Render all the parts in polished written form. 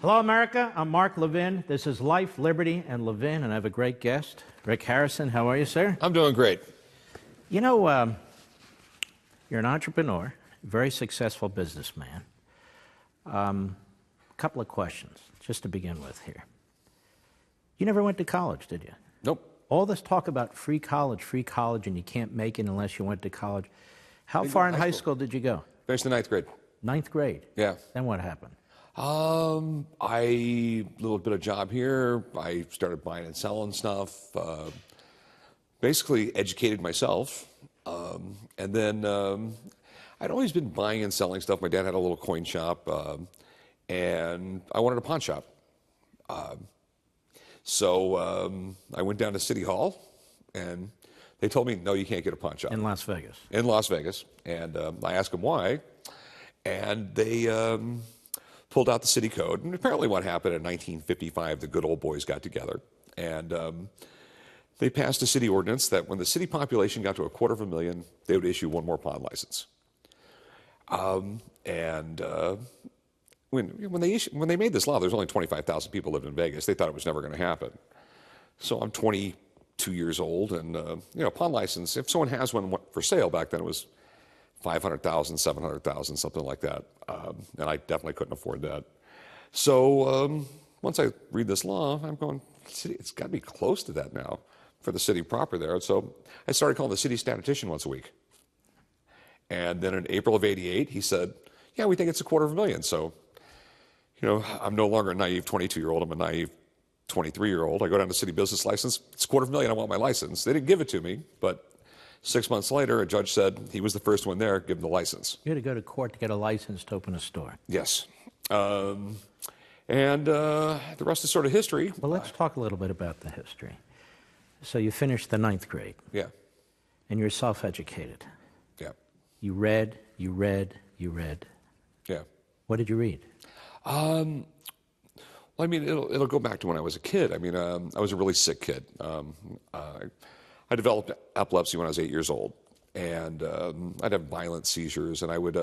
Hello, America. I'm Mark Levin. This is Life, Liberty, and Levin, and I have a great guest, Rick Harrison. How are you, sir? I'm doing great. You know, you're an entrepreneur, very successful businessman. A couple of questions, just to begin with here. You never went to college, did you? Nope. All this talk about free college, and you can't make it unless you went to college. How far in high school did you go? Finished the 9th grade. 9th grade? Yeah. Then what happened? Little bit of job here. I started buying and selling stuff. Basically educated myself. And then I'd always been buying and selling stuff. My dad had a little coin shop, and I wanted a pawn shop. So I went down to City Hall, and they told me, no, you can't get a pawn shop. In Las Vegas? In Las Vegas. And I asked them why, and they pulled out the city code. And apparently what happened in 1955, the good old boys got together, and they passed a city ordinance that when the city population got to 250,000, they would issue one more pawn license. When they made this law, there's only 25,000 people living in Vegas. They thought it was never going to happen. So I'm 22 years old, and pawn license, if someone has one for sale, back then it was 500,000, 700,000, something like that. And I definitely couldn't afford that. So once I read this law, I'm going, it's got to be close to that now for the city proper there. So I started calling the city statistician once a week. And then in April of '88, he said, yeah, we think it's 250,000. So, I'm no longer a naive 22-year-old. I'm a naive 23-year-old. I go down to city business license. It's 250,000. I want my license. They didn't give it to me, but 6 months later, a judge said he was the first one there, give him the license. You had to go to court to get a license to open a store. Yes. The rest is sort of history. Well, let's talk a little bit about the history. So you finished the 9th grade. Yeah. And you're self-educated. Yeah. You read. Yeah. What did you read? Well, it'll go back to when I was a kid. I was a really sick kid. I developed epilepsy when I was 8 years old, and I'd have violent seizures, and I would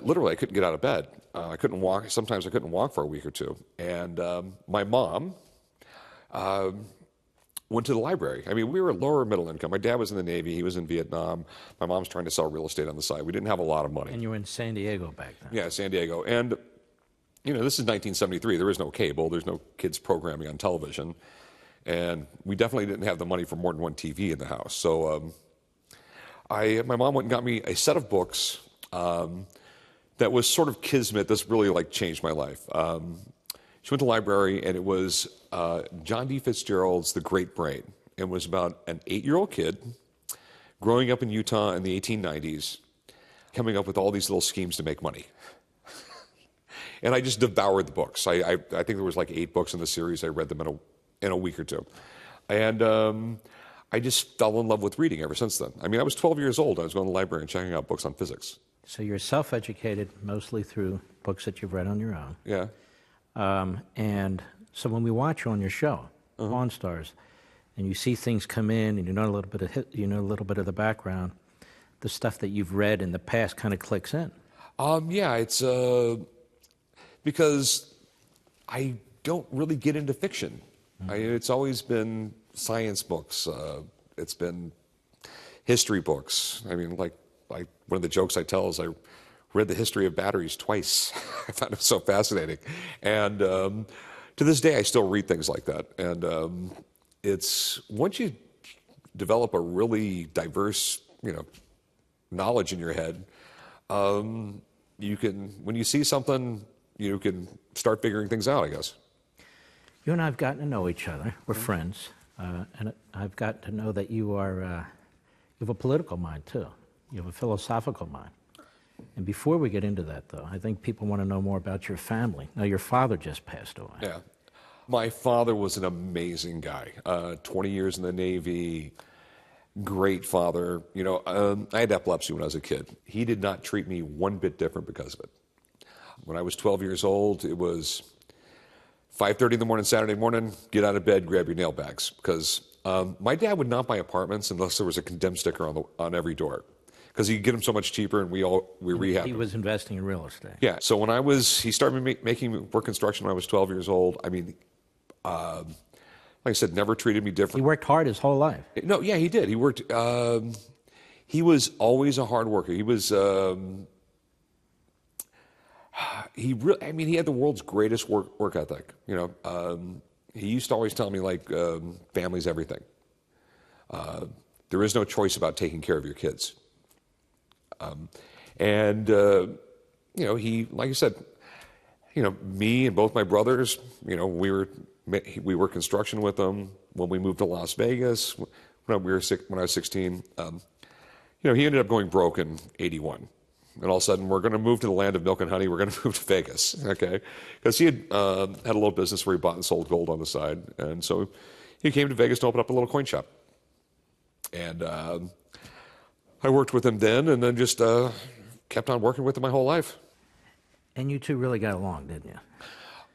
literally I couldn't get out of bed. I couldn't walk. Sometimes I couldn't walk for a week or two. And my mom went to the library. We were lower middle income. My dad was in the Navy. He was in Vietnam. My mom's trying to sell real estate on the side. We didn't have a lot of money. And you were in San Diego back then. Yeah, San Diego. And, this is 1973. There is no cable. There's no kids programming on television. And we definitely didn't have the money for more than one TV in the house. So my mom went and got me a set of books that was sort of kismet. This really changed my life. She went to the library, and it was John D. Fitzgerald's The Great Brain. It was about an 8-year-old kid growing up in Utah in the 1890s, coming up with all these little schemes to make money. And I just devoured the books. I think there was 8 books in the series. I read them in a week or two. And I just fell in love with reading ever since then. I was 12 years old. I was going to the library and checking out books on physics. So you're self-educated mostly through books that you've read on your own. Yeah. And so when we watch you on your show, Pawn Stars, and you see things come in, and you know a little bit of the background, the stuff that you've read in the past kind of clicks in. Yeah, it's because I don't really get into fiction. It's always been science books. It's been history books. Like one of the jokes I tell is I read the history of batteries twice. I found it so fascinating. And to this day, I still read things like that. And it's once you develop a really diverse, knowledge in your head, you can, when you see something, you can start figuring things out, I guess. You and I have gotten to know each other. We're friends. And I've gotten to know that you have a political mind, too. You have a philosophical mind. And before we get into that, though, I think people want to know more about your family. Now, your father just passed away. Yeah. My father was an amazing guy. 20 years in the Navy, great father. I had epilepsy when I was a kid. He did not treat me one bit different because of it. When I was 12 years old, it was 5:30 in the morning, Saturday morning, get out of bed, grab your nail bags. Because my dad would not buy apartments unless there was a condemned sticker on every door. because you get them so much cheaper, and we rehab He them. was investing in real estate. Yeah. So when he started making work construction when I was 12 years old. I mean, like I said, never treated me He different. worked hard his whole life. No, yeah, he did. He worked. He was always a hard worker. He was. I mean, he had the world's greatest work ethic. He used to always tell me, like, family's everything. There is no choice about taking care of your kids. He, like I said, me and both my brothers, we were construction with them when we moved to Las Vegas when I was 16. He ended up going broke in '81. And all of a sudden, we're going to move to the land of milk and honey. We're going to move to Vegas, okay? Because he had a little business where he bought and sold gold on the side. And so he came to Vegas to open up a little coin shop. And I worked with him then, and then just kept on working with him my whole life. And you two really got along, didn't you?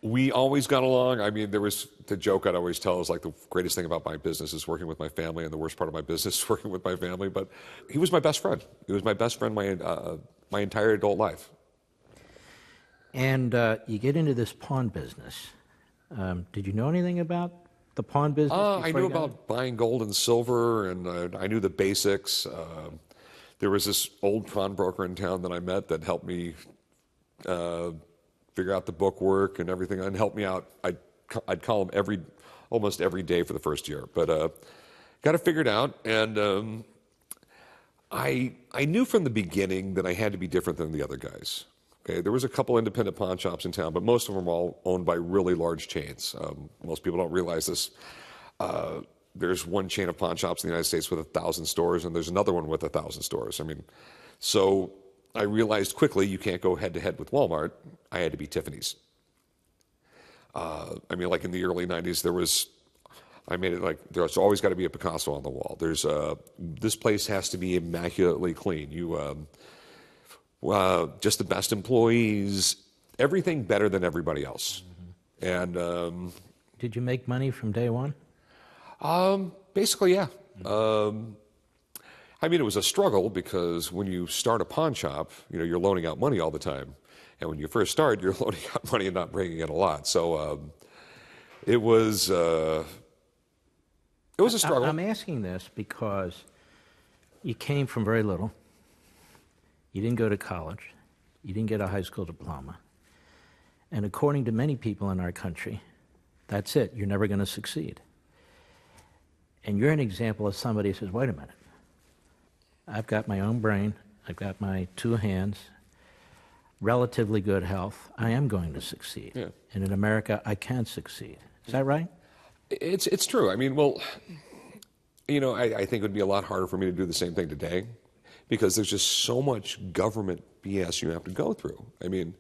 We always got along. I mean, there was the joke I'd always tell is like the greatest thing about my business is working with my family, and the worst part of my business is working with my family. But he was my best friend. He was my best friend my entire adult life. And you get into this pawn business. Did you know anything about the pawn business? I knew about buying gold and silver, and I knew the basics. There was this old pawnbroker in town that I met that helped me figure out the bookwork and everything, and help me out. I'd call him almost every day for the first year, but got it figured out. And I knew from the beginning that I had to be different than the other guys. Okay, there was a couple independent pawn shops in town, but most of them were all owned by really large chains. Most people don't realize this. There's one chain of pawn shops in the United States with 1,000 stores, and there's another one with 1,000 stores. I mean, so I realized quickly you can't go head-to-head with Walmart. I had to be Tiffany's. I mean, like in the early 90s, I made it like there's always got to be a Picasso on the wall. This place has to be immaculately clean. Just the best employees, everything better than everybody else. Mm-hmm. And did you make money from day one? Basically, yeah. I mean, it was a struggle because when you start a pawn shop, you're loaning out money all the time. And when you first start, you're loaning out money and not bringing in a lot. So it was a struggle. I'm asking this because you came from very little. You didn't go to college. You didn't get a high school diploma. And according to many people in our country, that's it. You're never going to succeed. And you're an example of somebody who says, wait a minute. I've got my own brain. I've got my two hands, relatively good health. I am going to succeed. Yeah. And in America, I can succeed. Is that right? It's true. I mean, well, I think it would be a lot harder for me to do the same thing today because there's just so much government BS you have to go through. I mean,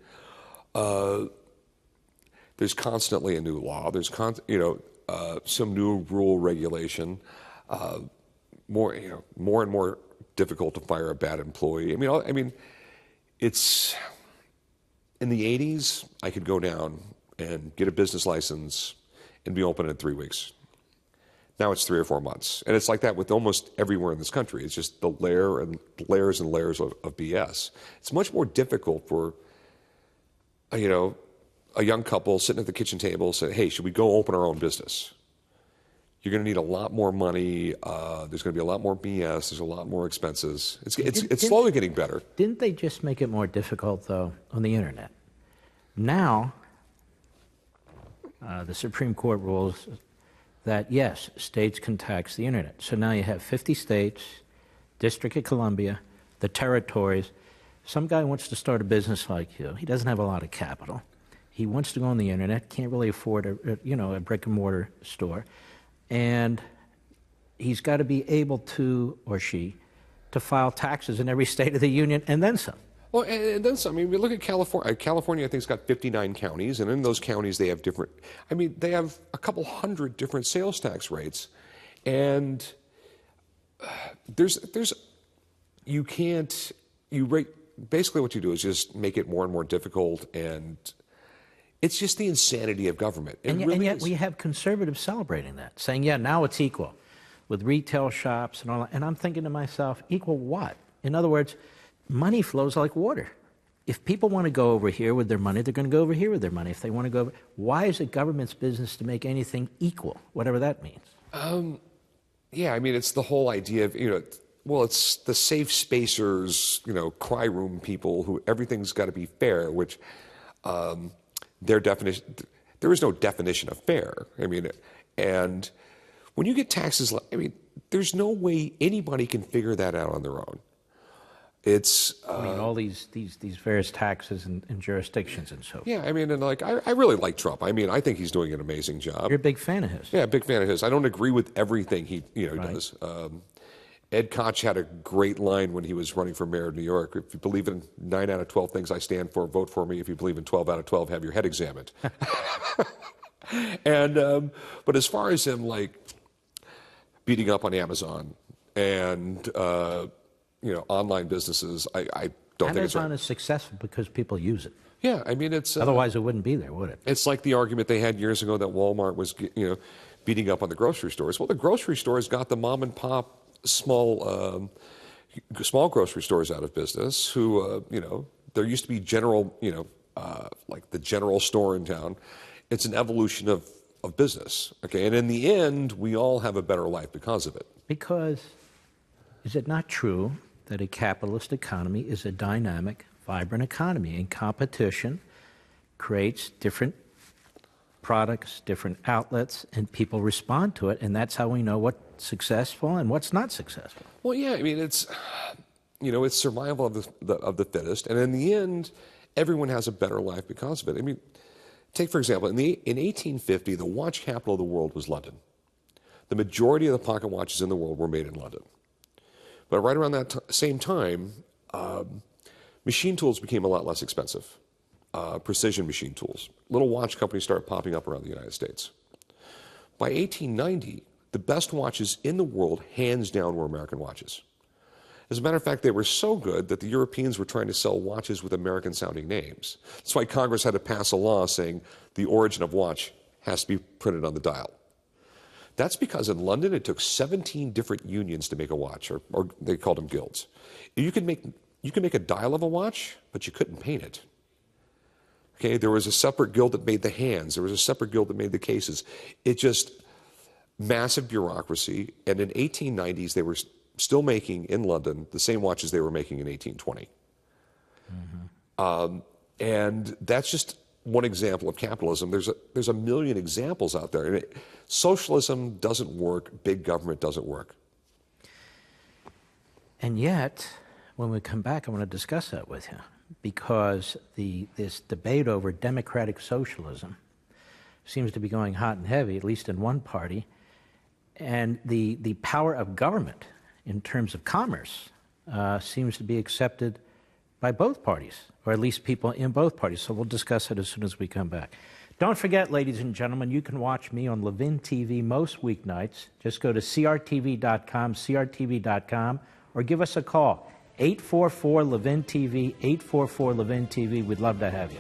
there's constantly a new law. There's some new rule regulation. More and more difficult to fire a bad employee. I mean, it's in the 80s. I could go down and get a business license and be open in 3 weeks. Now it's 3 or 4 months, and it's like that with almost everywhere in this country. It's just the layers and layers of BS. It's much more difficult for a young couple sitting at the kitchen table saying, "Hey, should we go open our own business?" You're going to need a lot more money. There's going to be a lot more BS. There's a lot more expenses. It's slowly getting better. Didn't they just make it more difficult, though, on the Internet? Now, the Supreme Court rules that, yes, states can tax the Internet. So now you have 50 states, District of Columbia, the territories. Some guy wants to start a business like you. He doesn't have a lot of capital. He wants to go on the Internet, can't really afford a brick-and-mortar store. And he's got to be able to, or she, to file taxes in every state of the union and then some. Well, and then some. I mean, we look at California. California, I think, has got 59 counties, and in those counties they have different. I mean, they have a couple hundred different sales tax rates, and basically what you do is just make it more and more difficult, and it's just the insanity of government. And yet we have conservatives celebrating that, saying, yeah, now it's equal with retail shops and all that. And I'm thinking to myself, equal what? In other words, money flows like water. If people want to go over here with their money, they're going to go over here with their money. If they want to go over, why is it government's business to make anything equal, whatever that means? Yeah, I mean, it's the whole idea of, well, it's the safe spacers, cry room people who everything's got to be fair, which their definition, there is no definition of fair. I mean, and when you get taxes, I mean, there's no way anybody can figure that out on their own. It's I mean, all these various taxes and jurisdictions and so forth. yeah, I mean, and like I really like Trump. I mean, I think he's doing an amazing job. You're a big fan of his. Yeah, big fan of his. I don't agree with everything he Right. does. Ed Koch had a great line when he was running for mayor of New York. If you believe in 9 out of 12 things I stand for, vote for me. If you believe in 12 out of 12, have your head examined. And but as far as him like beating up on Amazon and online businesses, I don't think it's right. Amazon is successful because people use it. Yeah, I mean it's Otherwise, it wouldn't be there, would it? it's like the argument they had years ago that Walmart was beating up on the grocery stores. Well, the grocery stores got the mom and pop small grocery stores out of business. Who there used to be general like the general store in town. It's an evolution of business. Okay, and in the end, we all have a better life because of it. Because is it not true that a capitalist economy is a dynamic, vibrant economy, and competition creates different products, different outlets, and people respond to it, and that's how we know what's successful and what's not successful. Well, yeah, I mean it's it's survival of the fittest, and in the end, everyone has a better life because of it. I mean, take for example, in 1850, the watch capital of the world was London. The majority of the pocket watches in the world were made in London. But right around that same time, machine tools became a lot less expensive. Precision machine tools. Little watch companies started popping up around the United States. By 1890, the best watches in the world, hands down, were American watches. As a matter of fact, they were so good that the Europeans were trying to sell watches with American-sounding names. That's why Congress had to pass a law saying the origin of watch has to be printed on the dial. That's because in London, it took 17 different unions to make a watch, or they called them guilds. You could make a dial of a watch, but you couldn't paint it. Okay, there was a separate guild that made the hands. There was a separate guild that made the cases. It just massive bureaucracy. And in 1890s, they were still making in London the same watches they were making in 1820. Mm-hmm. And that's just one example of capitalism. There's a million examples out there. And socialism doesn't work. Big government doesn't work. And yet, when we come back, I want to discuss that with you, because this debate over democratic socialism seems to be going hot and heavy, at least in one party, and the power of government in terms of commerce seems to be accepted by both parties, or at least people in both parties. So we'll discuss it as soon as we come back. Don't forget, ladies and gentlemen, you can watch me on Levin TV most weeknights. Just go to crtv.com, or give us a call, 844-LEVIN-TV, 844-LEVIN-TV. We'd love to have you.